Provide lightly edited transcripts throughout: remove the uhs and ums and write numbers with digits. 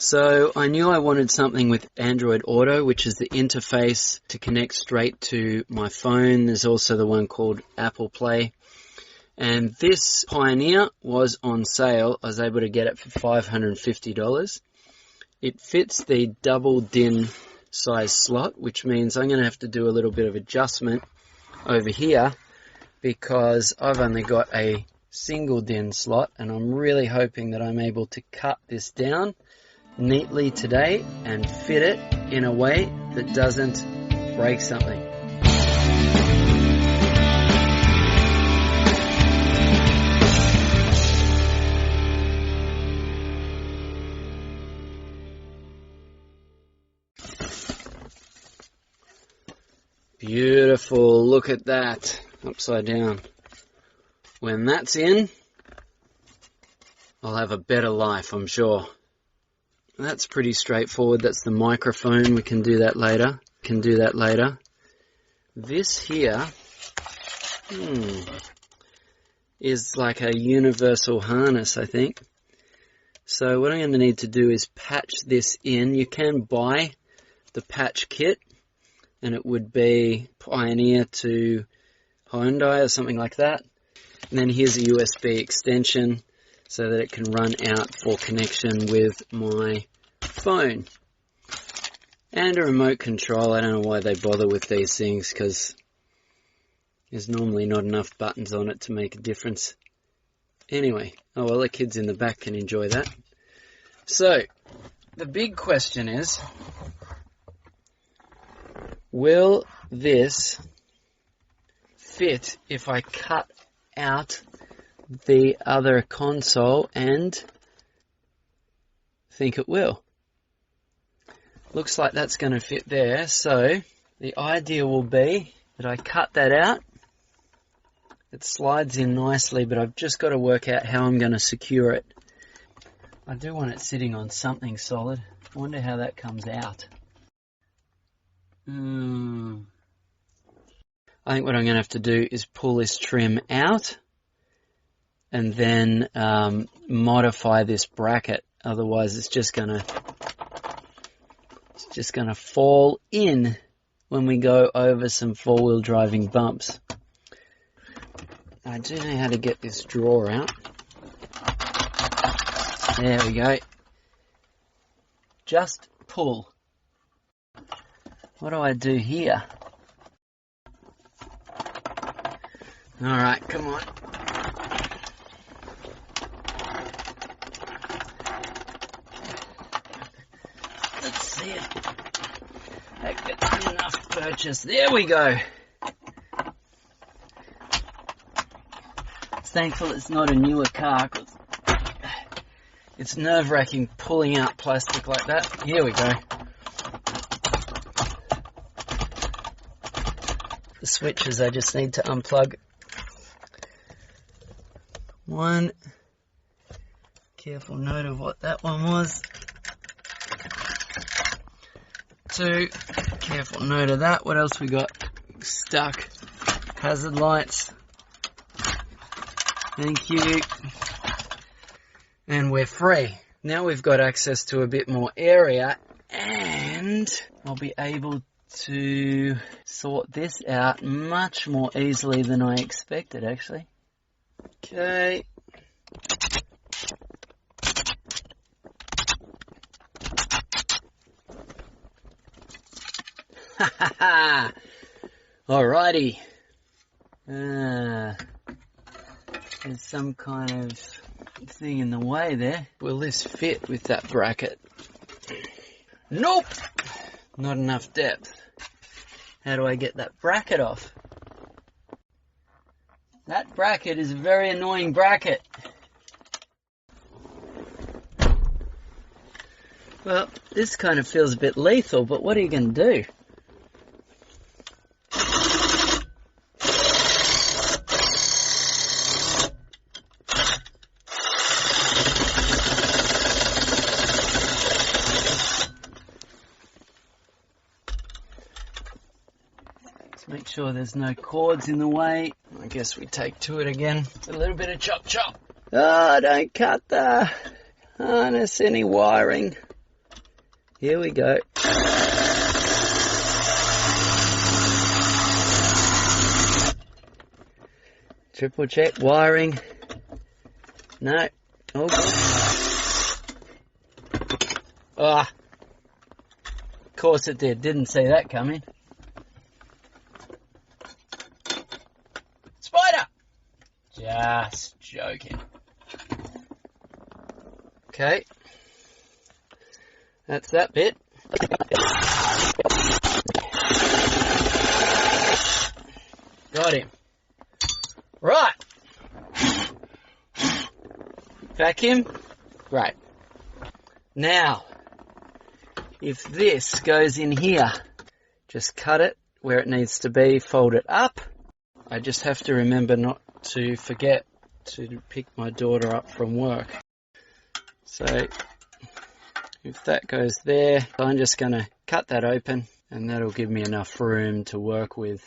So I knew I wanted something with Android Auto, which is the interface to connect straight to my phone. There's also the one called Apple Play. And this Pioneer was on sale. I was able to get it for $550. It fits the double DIN size slot, which means I'm going to have to do a little bit of adjustment over here because I've only got a single DIN slot, and I'm really hoping that I'm able to cut this down neatly today and fit it in a way that doesn't break something. Beautiful, look at that, upside down. When that's in, I'll have a better life, I'm sure. That's pretty straightforward. That's the microphone. We can do that later. This here is like a universal harness, I think. So what I'm going to need to do is patch this in. You can buy the patch kit, and it would be Pioneer to Hyundai or something like that. And then here's a USB extension so that it can run out for connection with my phone. And a remote control. I don't know why they bother with these things, because there's normally not enough buttons on it to make a difference. Anyway, oh well, the kids in the back can enjoy that. So, the big question is, will this fit if I cut out the other console? And I think it will. Looks like that's going to fit there. So the idea will be that I cut that out. It slides in nicely, but I've just got to work out how I'm going to secure it. I do want it sitting on something solid. I wonder how that comes out. I think what I'm going to have to do is pull this trim out and then modify this bracket. Otherwise, it's just going to fall in when we go over some four-wheel driving bumps. I do know how to get this drawer out. There we go. Just pull. What do I do here? Alright, come on. Let's see it. That gets enough purchase. There we go. It's thankful it's not a newer car, 'cause it's nerve-wracking pulling out plastic like that. Here we go. The switches I just need to unplug. One, careful note of what that one was. Two, careful note of that. What else we got? Stuck. Hazard lights. Thank you. And we're free. Now we've got access to a bit more area, and I'll be able to sort this out much more easily than I expected, actually. Okay. Alrighty. There's some kind of thing in the way there. Will this fit with that bracket? Nope! Not enough depth. How do I get that bracket off? That bracket is a very annoying bracket. Well, this kind of feels a bit lethal, but what are you going to do? Make sure there's no cords in the way. I guess we take to it again. A little bit of chop chop. Oh, don't cut the harness, any wiring. Here we go. Triple check wiring. No. Oh, good. Ah. Of course it did. Didn't see that coming. Spider! Just joking. Okay. That's that bit. Got him. Right. Vacuum. Great. Now, if this goes in here, just cut it where it needs to be, fold it up. I just have to remember not to forget to pick my daughter up from work. So, if that goes there, I'm just going to cut that open, and that'll give me enough room to work with.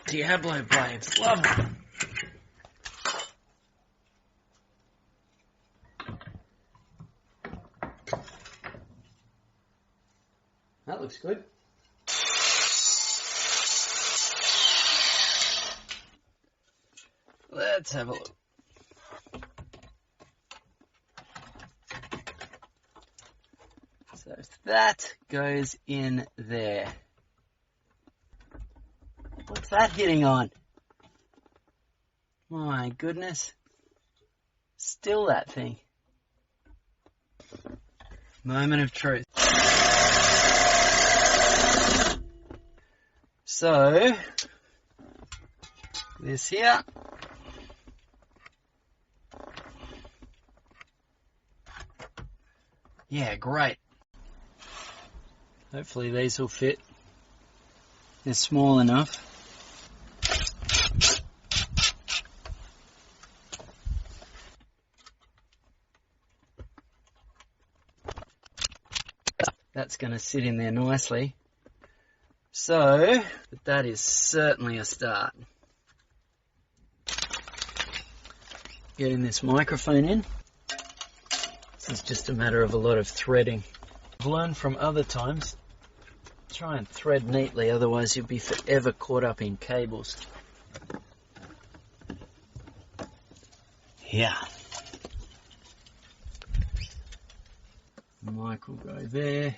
Diablo blades, love them. That looks good. Let's have a look. So that goes in there. What's that hitting on? My goodness. Still that thing. Moment of truth. So, this here. Yeah, great. Hopefully these will fit. They're small enough. That's going to sit in there nicely. So, that is certainly a start. Getting this microphone in. This is just a matter of a lot of threading. I've learned from other times, try and thread neatly, otherwise you'll be forever caught up in cables. Yeah. The mic will go there.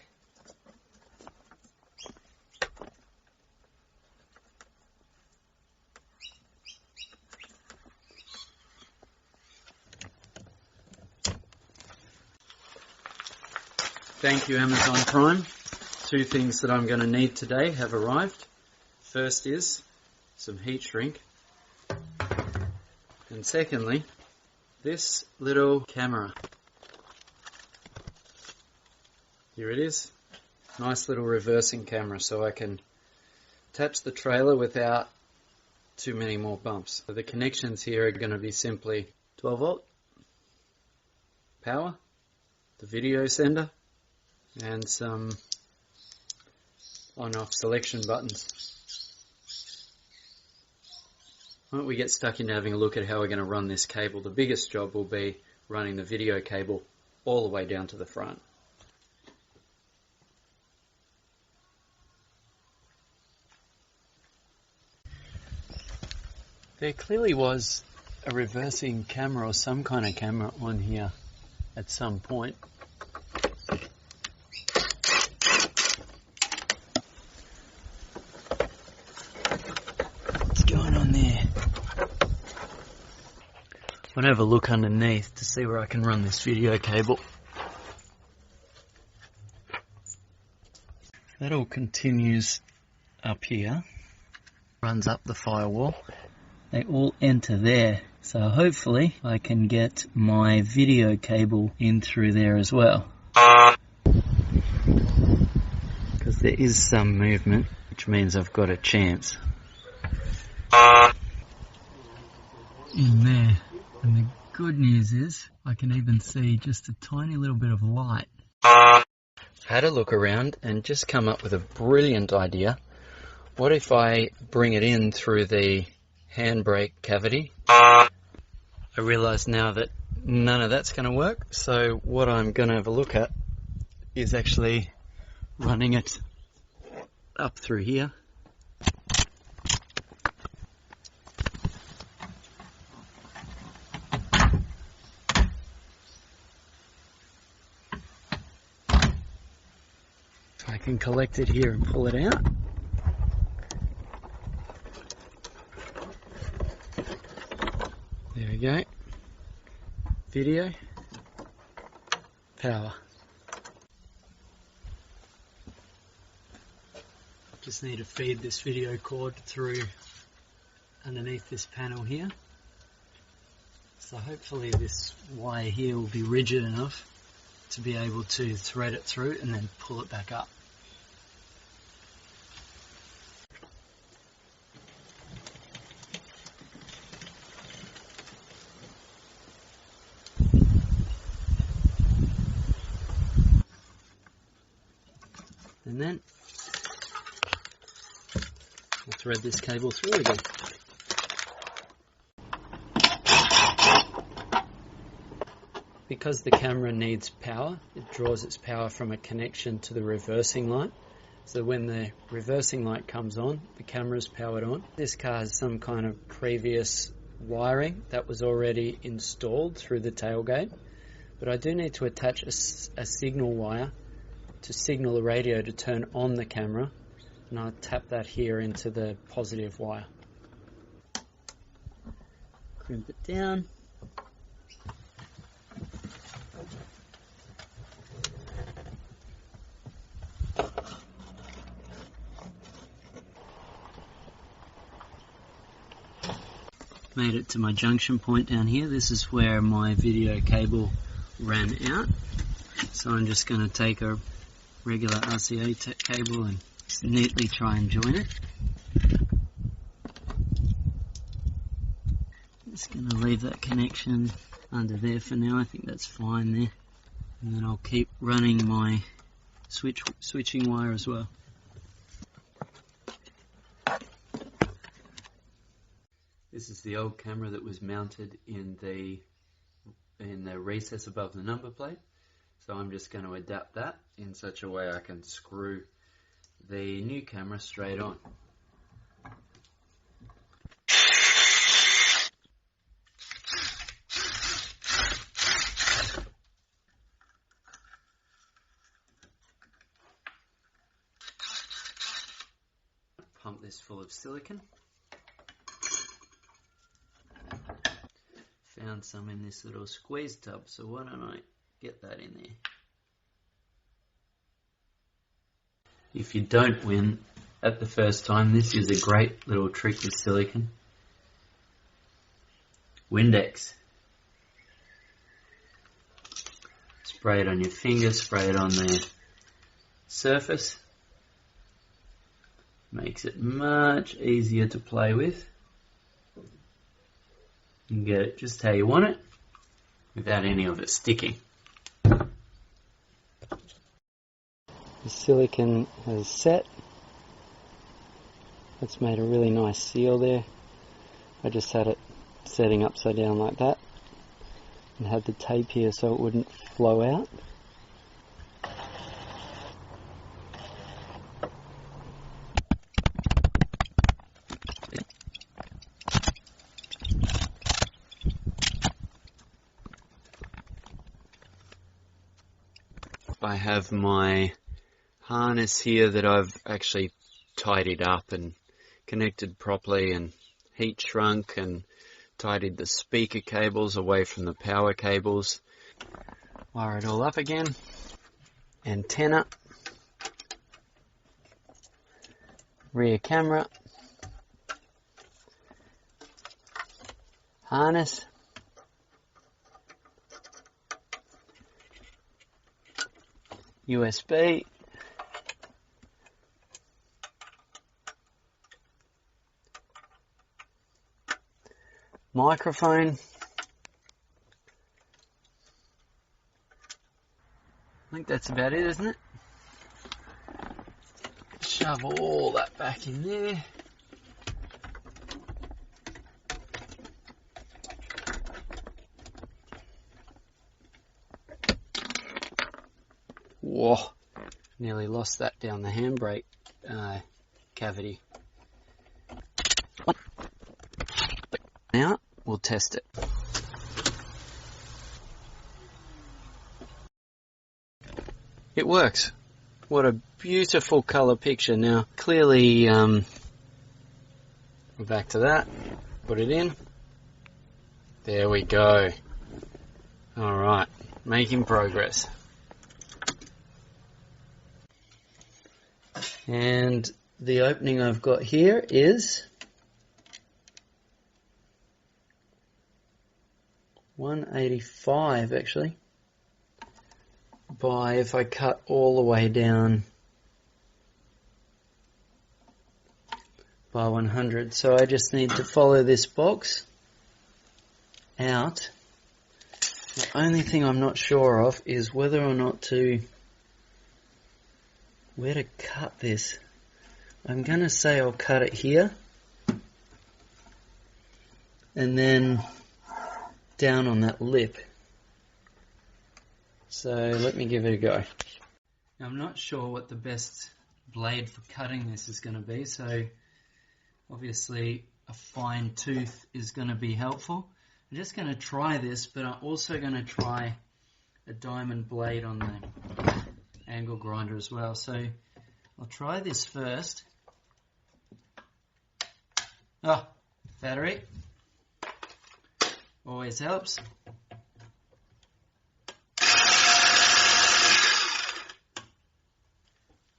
Thank you, Amazon Prime. 2 things that I'm going to need today have arrived. First is some heat shrink. And secondly, this little camera. Here it is. Nice little reversing camera so I can attach the trailer without too many more bumps. So the connections here are going to be simply 12 volt power, the video sender, and some on-off selection buttons. Why don't we get stuck into having a look at how we're going to run this cable. The biggest job will be running the video cable all the way down to the front. There clearly was a reversing camera or some kind of camera on here at some point. What's going on there? I'm going to have a look underneath to see where I can run this video cable. That all continues up here, runs up the firewall. They all enter there, so hopefully I can get my video cable in through there as well. Because there is some movement, which means I've got a chance. In there. And the good news is I can even see just a tiny little bit of light. Had a look around and just come up with a brilliant idea What if I bring it in through the handbrake cavity? I realise now that none of that's going to work, so what I'm going to have a look at is actually running it up through here. If I can collect it here and pull it out. There we go. Video. Power. Just need to feed this video cord through underneath this panel here. So hopefully this wire here will be rigid enough to be able to thread it through and then pull it back up. And then we'll thread this cable through again. Because the camera needs power, it draws its power from a connection to the reversing light. So when the reversing light comes on, the camera's powered on. This car has some kind of previous wiring that was already installed through the tailgate. But I do need to attach a signal wire to signal the radio to turn on the camera. And I'll tap that here into the positive wire. Crimp it down. Made it to my junction point down here. This is where my video cable ran out. So I'm just going to take a regular RCA cable and neatly try and join it. Just going to leave that connection under there for now. I think that's fine there. And then I'll keep running my switching wire as well. This is the old camera that was mounted in the recess above the number plate. So I'm just going to adapt that in such a way I can screw the new camera straight on. Pump this full of silicone. Found some in this little squeeze tub, so why don't I get that in there. If you don't win at the first time, this is a great little trick with silicone. Windex. Spray it on your finger, spray it on the surface. Makes it much easier to play with. You can get it just how you want it, without any of it sticking. The silicone has set. It's made a really nice seal there. I just had it setting upside down like that and had the tape here so it wouldn't flow out. I have my harness here that I've actually tidied up and connected properly and heat shrunk and tidied the speaker cables away from the power cables. Wire it all up again. Antenna. Rear camera. Harness. USB, microphone, I think that's about it, isn't it? shove all that back in there. Whoa, nearly lost that down the handbrake cavity. Now we'll test it. It works. What a beautiful colour picture. Now clearly we're back to that. Put it in. There we go. Alright, making progress. And the opening I've got here is 185 actually, by, if I cut all the way down, by 100. So I just need to follow this box out. The only thing I'm not sure of is whether or not to, where to cut this. I'm going to say I'll cut it here and then down on that lip. So let me give it a go. Now, I'm not sure what the best blade for cutting this is going to be, so obviously a fine tooth is going to be helpful. I'm just going to try this, but I'm also going to try a diamond blade on the angle grinder as well. So I'll try this first. Oh, battery. Always helps.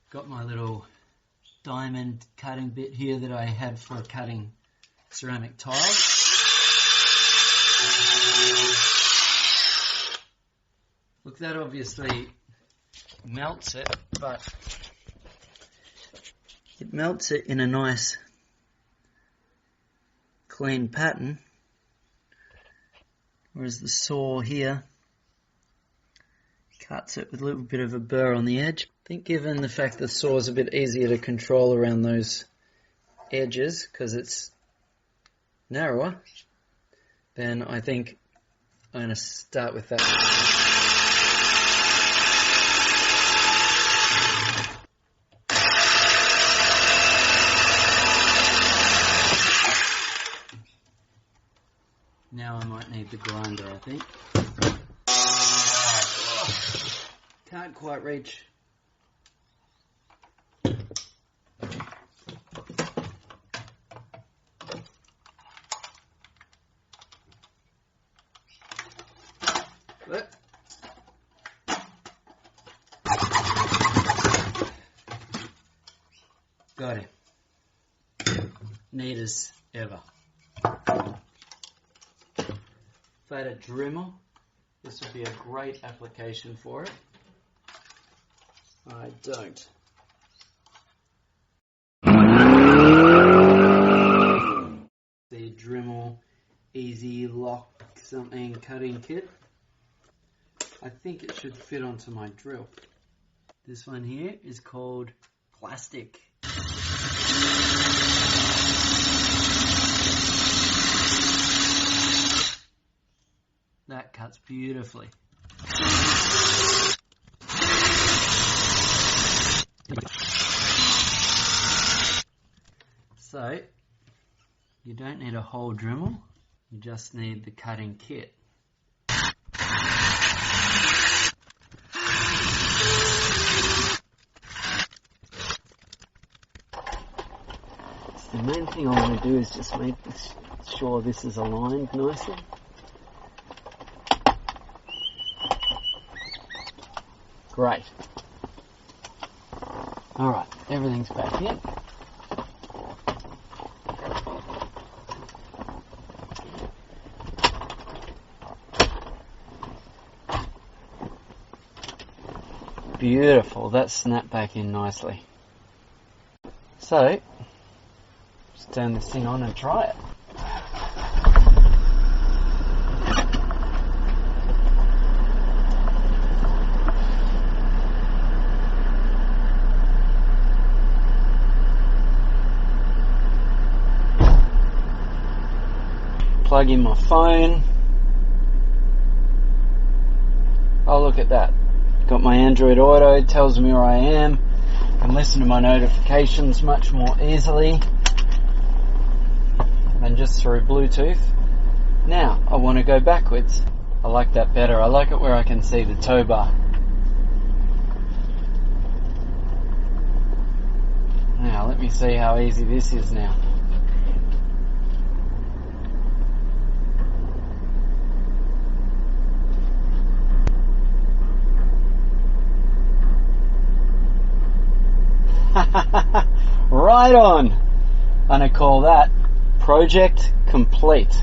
Got my little diamond cutting bit here that I had for cutting ceramic tiles. Look, that obviously melts it, but it melts it in a nice clean pattern, whereas the saw here cuts it with a little bit of a burr on the edge. I think given the fact the saw is a bit easier to control around those edges because it's narrower, then I think I'm going to start with that. Now I might need the grinder, I think. Oh, can't quite reach. What? Got it. Neat as ever. If I had a Dremel, this would be a great application for it. I don't. The Dremel Easy Lock something cutting kit. I think it should fit onto my drill. This one here is called Plastic. That cuts beautifully. So, you don't need a whole Dremel, you just need the cutting kit. The main thing I want to do is just make sure this is aligned nicely. Great. Alright, everything's back in. Beautiful, that snapped back in nicely. So, let's turn this thing on and try it. plug in my phone. Oh, look at that. Got my Android Auto, it tells me where I am. I can listen to my notifications much more easily than just through Bluetooth. Now, I want to go backwards. I like that better. I like it where I can see the tow bar. Now, let me see how easy this is now. Right on. I'm going to call that project complete.